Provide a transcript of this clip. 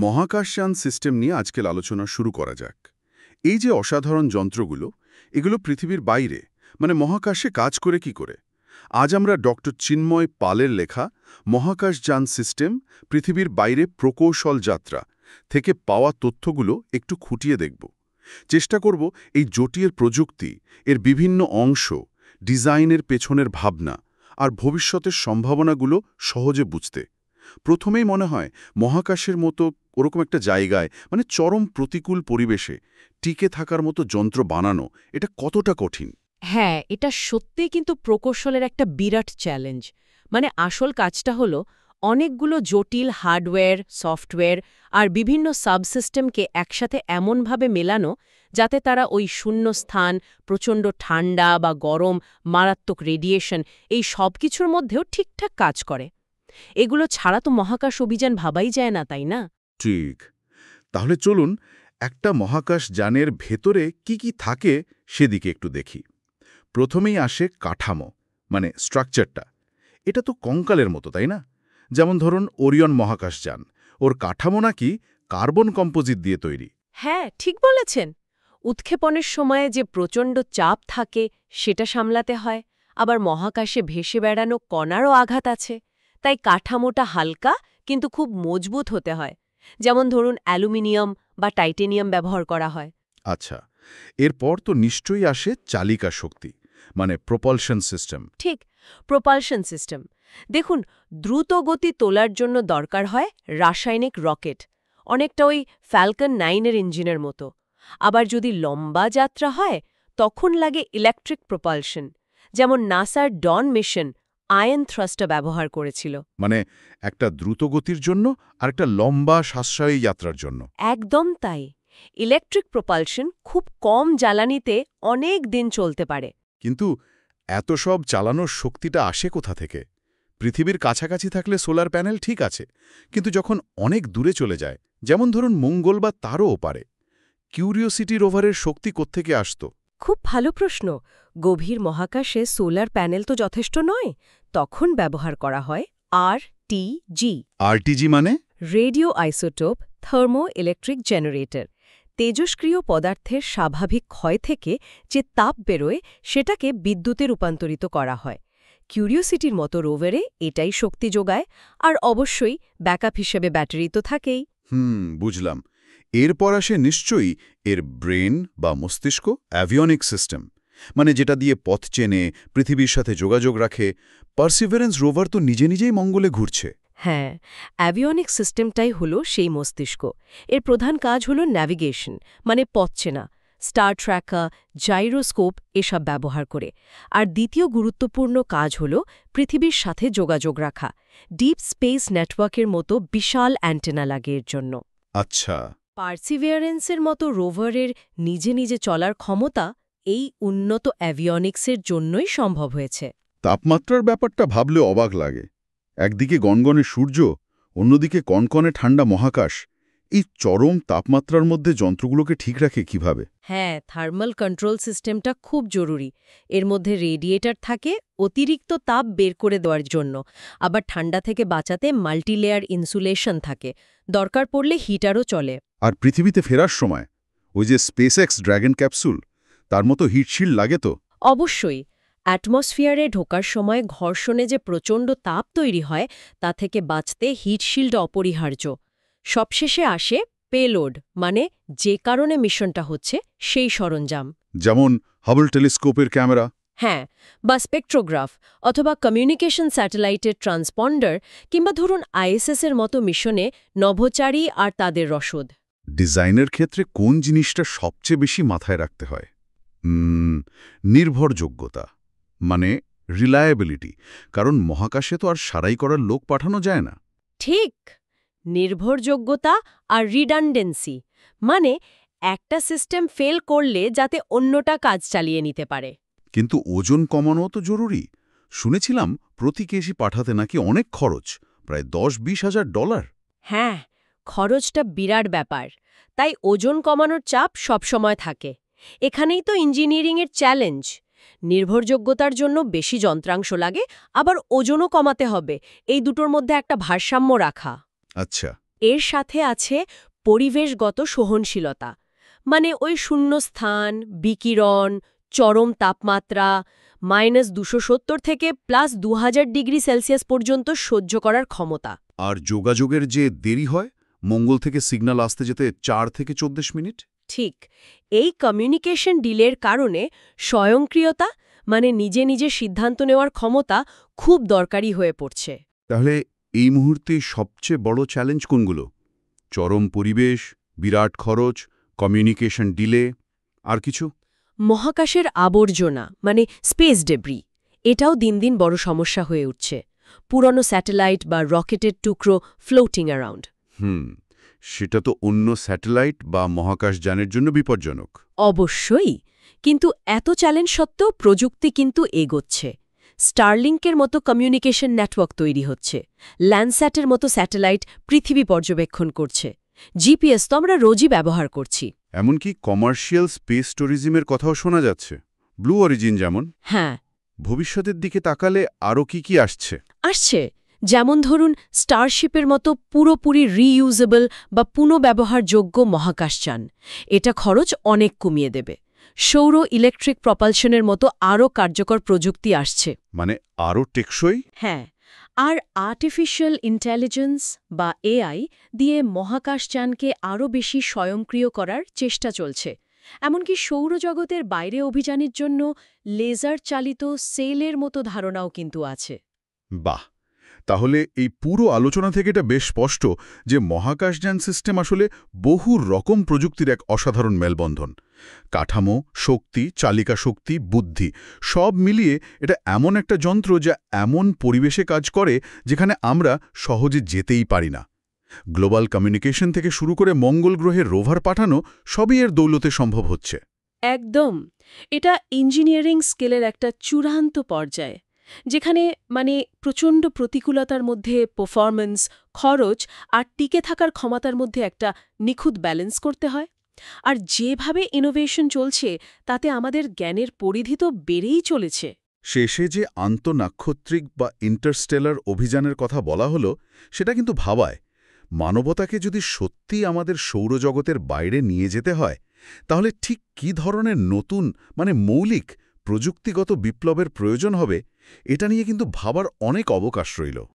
মহাকাশযান সিস্টেম নিয়ে আজকের আলোচনা শুরু করা যাক। এই যে অসাধারণ যন্ত্রগুলো, এগুলো পৃথিবীর বাইরে মানে মহাকাশে কাজ করে কি করে? আজ আমরা ডক্টর চিন্ময় পালের লেখা মহাকাশযান সিস্টেম পৃথিবীর বাইরে প্রকৌশল যাত্রা থেকে পাওয়া তথ্যগুলো একটু খুঁটিয়ে দেখব। চেষ্টা করব এই জটিল প্রযুক্তি, এর বিভিন্ন অংশ, ডিজাইনের পেছনের ভাবনা আর ভবিষ্যতের সম্ভাবনাগুলো সহজে বুঝতে। প্রথমেই মনে হয় মহাকাশের মতো ওরকম একটা জায়গায় মানে চরম প্রতিকূল পরিবেশে টিকে থাকার মতো যন্ত্র বানানো এটা কতটা কঠিন। হ্যাঁ, এটা সত্যিই কিন্তু প্রকৌশলের একটা বিরাট চ্যালেঞ্জ। মানে আসল কাজটা হলো অনেকগুলো জটিল হার্ডওয়্যার, সফটওয়্যার আর বিভিন্ন সাবসিস্টেমকে একসাথে এমনভাবে মেলানো যাতে তারা ওই শূন্যস্থান, প্রচণ্ড ঠান্ডা বা গরম, মারাত্মক রেডিয়েশন এই সব কিছুর মধ্যেও ঠিকঠাক কাজ করে। এগুলো ছাড়া তো মহাকাশ অভিযান ভাবাই যায় না, তাই না? ঠিক। তাহলে চলুন একটা মহাকাশ যানের ভেতরে কি কি থাকে সেদিকে একটু দেখি। প্রথমেই আসে কাঠামো মানে স্ট্রাকচারটা। এটা তো কঙ্কালের মতো, তাই না? যেমন ধরুন ওরিয়ন মহাকাশযান, ওর কাঠামো নাকি কার্বন কম্পোজিট দিয়ে তৈরি। হ্যাঁ, ঠিক বলেছেন। উৎক্ষেপণের সময়ে যে প্রচণ্ড চাপ থাকে সেটা সামলাতে হয়, আবার মহাকাশে ভেসে বেড়ানো কণারও আঘাত আছে। তাই কাঠামোটা হালকা কিন্তু খুব মজবুত হতে হয়। যেমন ধরুন অ্যালুমিনিয়াম বা টাইটেনিয়াম ব্যবহার করা হয়। আচ্ছা, এরপর তো নিশ্চয়ই আসে চালিকা শক্তি মানে প্রপালশন সিস্টেম। ঠিক, প্রপালশন সিস্টেম। দেখুন, দ্রুত গতি তোলার জন্য দরকার হয় রাসায়নিক রকেট, অনেকটা ওই ফ্যালকন 9-এর ইঞ্জিনের মতো। আবার যদি লম্বা যাত্রা হয় তখন লাগে ইলেকট্রিক প্রপালশন, যেমন নাসার ডন মিশন আয়ন থ্রাস্টার ব্যবহার করেছিল। মানে একটা দ্রুত গতির জন্য আর একটা লম্বা সাশ্রয়ী যাত্রার জন্য। একদম তাই। ইলেকট্রিক প্রপালশন খুব কম জ্বালানিতে অনেক দিন চলতে পারে। কিন্তু এত সব চালানোর শক্তিটা আসে কোথা থেকে? পৃথিবীর কাছাকাছি থাকলে সোলার প্যানেল ঠিক আছে, কিন্তু যখন অনেক দূরে চলে যায়, যেমন ধরুন মঙ্গল বা তারও ওপারে, কিউরিওসিটি রোভারের শক্তি কোত্থেকে আসত? খুব ভালো প্রশ্ন। গভীর মহাকাশে সোলার প্যানেল তো যথেষ্ট নয়, তখন ব্যবহার করা হয় আরটিজি, আরটিজি মানে? Radio isotope thermo electric generator. তেজস্ক্রিয় পদার্থের স্বাভাবিক ক্ষয় থেকে যে তাপ বেরোয় সেটাকে বিদ্যুতে রূপান্তরিত করা হয়। কিউরিওসিটির মতো রোভারে এটাই শক্তি যোগায়, আর অবশ্যই ব্যাকআপ হিসেবে ব্যাটারি তো থাকেই। বুঝলাম। এরপর আসে নিশ্চয়ই এর ব্রেন বা মস্তিষ্ক, অ্যাভিয়নিক সিস্টেম, মানে যেটা দিয়ে পথ চেনে, পৃথিবীর সাথে যোগাযোগ রাখে। পার্সিভারেন্স রোভার তো নিজে নিজেই মঙ্গলে ঘুরছে। হ্যাঁ, অ্যাভিয়নিক সিস্টেমটাই হলো সেই মস্তিষ্ক। এর প্রধান কাজ হলো ন্যাভিগেশন, মানে পথ চেনা, স্টার ট্র্যাকার, জাইরোস্কোপ এসব ব্যবহার করে। আর দ্বিতীয় গুরুত্বপূর্ণ কাজ হল পৃথিবীর সাথে যোগাযোগ রাখা। ডিপ স্পেস নেটওয়ার্কের মতো বিশাল অ্যান্টেনা লাগে এর জন্য। আচ্ছা। পার্সিভিয়ারেন্সের মতো রোভারের নিজে নিজে চলার ক্ষমতা এই উন্নত অ্যাভিয়নিক্সের জন্যই সম্ভব হয়েছে। তাপমাত্রার ব্যাপারটা ভাবলে অবাক লাগে। একদিকে গনগনে সূর্য, অন্যদিকে কনকনে ঠান্ডা মহাকাশ। এই চরম তাপমাত্রার মধ্যে যন্ত্রগুলোকে ঠিক রাখে কিভাবে? হ্যাঁ, থার্মাল কন্ট্রোল সিস্টেমটা খুব জরুরি। এর মধ্যে রেডিয়েটর থাকে অতিরিক্ত তাপ বের করে দেওয়ার জন্য, আবার ঠান্ডা থেকে বাঁচাতে মাল্টিলেয়ার ইনসুলেশন থাকে, দরকার পড়লে হিটারও চলে। আর পৃথিবীতে ফেরার সময় ওই যে স্পেসএক্স ড্র্যাগন ক্যাপসুল, তার মতো হিটশিল্ড লাগে তো? অবশ্যই। অ্যাটমসফিয়ারে ঢোকার সময় ঘর্ষণে যে প্রচণ্ড তাপ তৈরি হয় তা থেকে বাঁচতে হিটশিল্ড অপরিহার্য। সবশেষে আসে পেলোড, মানে যে কারণে মিশনটা হচ্ছে সেই সরঞ্জাম। যেমন হাবল টেলিস্কোপের ক্যামেরা। হ্যাঁ, বা স্পেকট্রোগ্রাফ অথবা কমিউনিকেশন স্যাটেলাইটের ট্রান্সপন্ডার, কিংবা ধরুন আইএসএসের মতো মিশনে নভোচারী আর তাদের রসদ। ডিজাইনের ক্ষেত্রে কোন জিনিসটা সবচেয়ে বেশি মাথায় রাখতে হয়? নির্ভরযোগ্যতা, মানে রিলায়েবিলিটি। কারণ মহাকাশে তো আর সারাই করার লোক পাঠানো যায় না। ঠিক, নির্ভরযোগ্যতা আর রিডান্ডেন্সি, মানে একটা সিস্টেম ফেল করলে যাতে অন্যটা কাজ চালিয়ে নিতে পারে। কিন্তু ওজন কমানো তো জরুরি। শুনেছিলাম প্রতি কেজি পাঠাতে নাকি অনেক খরচ, প্রায় $10-20,000। হ্যাঁ, খরচটা বিরাট ব্যাপার। তাই ওজন কমানোর চাপ সবসময় থাকে। এখানেই তো ইঞ্জিনিয়ারিংয়ের চ্যালেঞ্জ। নির্ভরযোগ্যতার জন্য বেশি যন্ত্রাংশ লাগে, আবার ওজনও কমাতে হবে। এই দুটোর মধ্যে একটা ভারসাম্য রাখা। আচ্ছা, এর সাথে আছে পরিবেশগত সহনশীলতা, মানে ওই শূন্যস্থান, বিকিরণ, চরম তাপমাত্রা -270 থেকে +2000 ডিগ্রি সেলসিয়াস পর্যন্ত সহ্য করার ক্ষমতা। আর যোগাযোগের যে দেরি হয়, মঙ্গল থেকে সিগন্যাল আসতে যেতে 4 থেকে 24 মিনিট। ঠিক, এই কমিউনিকেশন ডিলের কারণে স্বয়ংক্রিয়তা, মানে নিজে নিজে সিদ্ধান্ত নেওয়ার ক্ষমতা খুব দরকারি হয়ে পড়ছে। তাহলে এই মুহূর্তে সবচেয়ে বড় চ্যালেঞ্জ কোনগুলো? চরম পরিবেশ, বিরাট খরচ, কমিউনিকেশন ডিলে, আর কিছু? মহাকাশের আবর্জনা, মানে স্পেস ডেব্রি, এটাও দিন দিন বড় সমস্যা হয়ে উঠছে। পুরনো স্যাটেলাইট বা রকেটের টুকরো ফ্লোটিং অ্যারাউন্ড। সেটা তো অন্য স্যাটেলাইট বা মহাকাশযানের জন্য বিপজ্জনক। অবশ্যই, কিন্তু এত চ্যালেঞ্জ সত্ত্বেও প্রযুক্তি কিন্তু এগোচ্ছে। স্টারলিংকের মতো কমিউনিকেশন নেটওয়ার্ক তৈরি হচ্ছে, ল্যান্ডস্যাটের মতো স্যাটেলাইট পৃথিবী পর্যবেক্ষণ করছে, জিপিএস তো আমরা রোজই ব্যবহার করছি। এমনকি কমার্শিয়াল স্পেস ট্যুরিজমের কথাও শোনা যাচ্ছে, ব্লু অরিজিন যেমন। হ্যাঁ, ভবিষ্যতের দিকে তাকালে আরও কি আসছে? আসছে। যেমন ধরুন স্টারশিপের মতো পুরোপুরি রিইউজেবল বা পুনঃব্যবহারযোগ্য মহাকাশযান। এটা খরচ অনেক কমিয়ে দেবে। সৌর ইলেকট্রিক প্রপালশনের মতো আরও কার্যকর প্রযুক্তি আসছে। মানে আরও টেকসই? হ্যাঁ, আর আর্টিফিশিয়াল ইন্টেলিজেন্স বা এআই দিয়ে মহাকাশযানকে আরও বেশি স্বয়ংক্রিয় করার চেষ্টা চলছে। এমনকি সৌরজগতের বাইরে অভিযানের জন্য লেজার চালিত সেলের মতো ধারণাও কিন্তু আছে। বাহ! তাহলে এই পুরো আলোচনা থেকে এটা বেশ স্পষ্ট যে মহাকাশযান সিস্টেম আসলে বহু রকম প্রযুক্তির এক অসাধারণ মেলবন্ধন। কাঠামো, শক্তি, চালিকা শক্তি, বুদ্ধি সব মিলিয়ে এটা এমন একটা যন্ত্র যা এমন পরিবেশে কাজ করে যেখানে আমরা সহজে যেতেই পারি না। গ্লোবাল কমিউনিকেশন থেকে শুরু করে মঙ্গল গ্রহে রোভার পাঠানো সবই এর দৌলতে সম্ভব হচ্ছে। একদম, এটা ইঞ্জিনিয়ারিং স্কেলের একটা চূড়ান্ত পর্যায়, যেখানে প্রচণ্ড প্রতিকূলতার মধ্যে পারফরম্যান্স, খরচ আর টিকে থাকার ক্ষমতার মধ্যে একটা নিখুঁত ব্যালেন্স করতে হয়। আর যেভাবে ইনোভেশন চলছে তাতে আমাদের জ্ঞানের পরিধি তো বেড়েই চলেছে। শেষে যে আন্তঃনাক্ষত্রিক বা ইন্টারস্টেলার অভিযানের কথা বলা হলো, সেটা কিন্তু ভাবায়। মানবতাকে যদি সত্যিই আমাদের সৌরজগতের বাইরে নিয়ে যেতে হয়, তাহলে ঠিক কী ধরনের নতুন মৌলিক প্রযুক্তিগত বিপ্লবের প্রয়োজন হবে, এটা নিয়ে কিন্তু ভাবার অনেক অবকাশ রইল।